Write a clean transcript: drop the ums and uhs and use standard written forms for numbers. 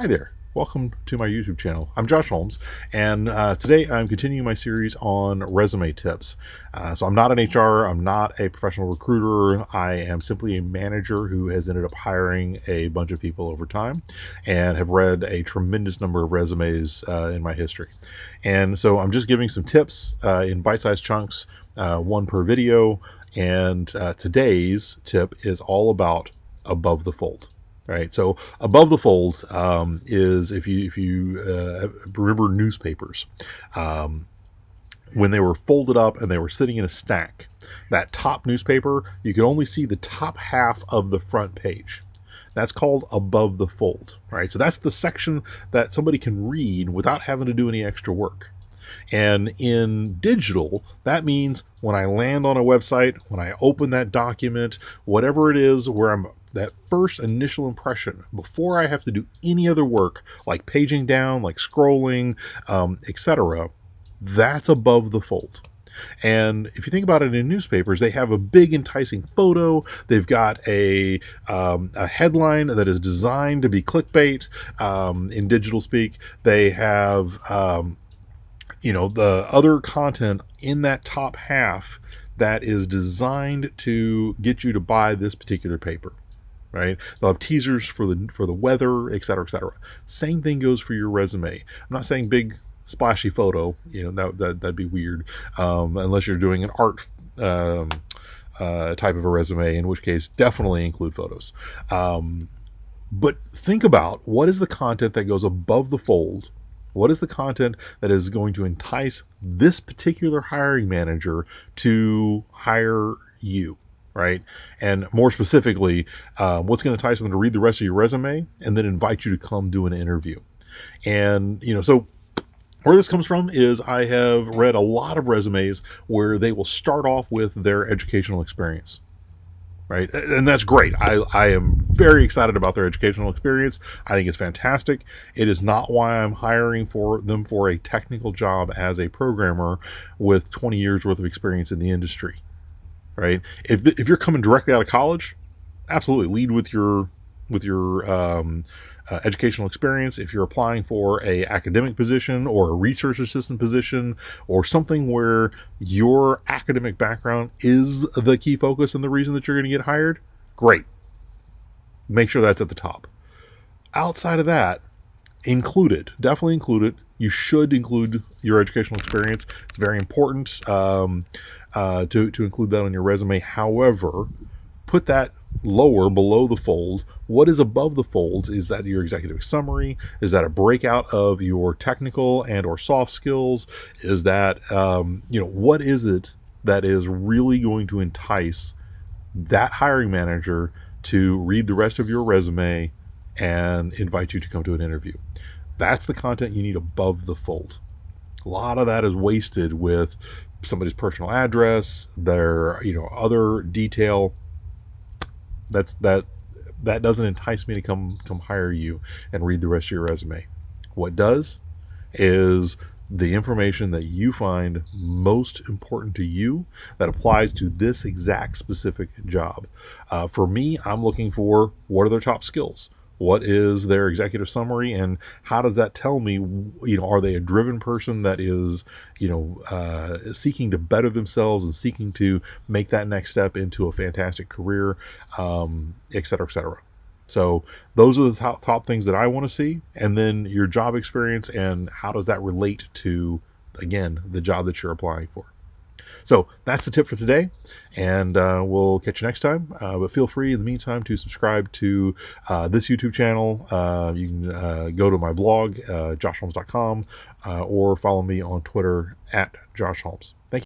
Hi there. Welcome to my YouTube channel. I'm Josh Holmes, and today I'm continuing my series on resume tips. So I'm not an HR, I'm not a professional recruiter. I am simply a manager who has ended up hiring a bunch of people over time and have read a tremendous number of resumes in my history. And so I'm just giving some tips in bite-sized chunks, one per video. And today's tip is all about above the fold. Right. So above the folds is if you remember newspapers, when they were folded up and they were sitting in a stack, that top newspaper, you could only see the top half of the front page. That's called above the fold. Right. So that's the section that somebody can read without having to do any extra work. And in digital, that means when I land on a website, when I open that document, whatever it is where I'm that first initial impression before I have to do any other work like paging down, like scrolling, etc., that's above the fold. And if you think about it in newspapers, they have a big enticing photo. They've got a headline that is designed to be clickbait. In digital speak, they have the other content in that top half that is designed to get you to buy this particular paper. Right? They'll have teasers for the weather, et cetera, et cetera. Same thing goes for your resume. I'm not saying big splashy photo, that'd be weird, unless you're doing an art type of a resume, in which case definitely include photos. But think about what is the content that goes above the fold. What is the content that is going to entice this particular hiring manager to hire you? Right? And more specifically, what's going to entice them to read the rest of your resume and then invite you to come do an interview. And, so where this comes from is I have read a lot of resumes where they will start off with their educational experience. Right? And that's great. I am very excited about their educational experience. I think it's fantastic. It is not why I'm hiring for them for a technical job as a programmer with 20 years worth of experience in the industry. Right? If you're coming directly out of college, absolutely lead with your educational experience. If you're applying for a academic position or a research assistant position or something where your academic background is the key focus and the reason that you're going to get hired, great. Make sure that's at the top. Outside of that, definitely include it. You should include your educational experience. It's very important to include that on your resume. However, put that lower, below the fold. What is above the folds? Is that your executive summary? Is that a breakout of your technical and or soft skills? Is that what is it that is really going to entice that hiring manager to read the rest of your resume and invite you to come to an interview? That's the content you need above the fold. A lot of that is wasted with somebody's personal address, their other detail. That doesn't entice me to come hire you and read the rest of your resume. What does is the information that you find most important to you that applies to this exact specific job. For me, I'm looking for what are their top skills. What is their executive summary, and how does that tell me, are they a driven person that is, seeking to better themselves and seeking to make that next step into a fantastic career, et cetera, et cetera. So those are the top things that I want to see. And then your job experience and how does that relate to, again, the job that you're applying for. So that's the tip for today, and we'll catch you next time. But feel free in the meantime to subscribe to this YouTube channel. You can go to my blog, joshholmes.com, or follow me on Twitter @JoshHolmes. Thank you.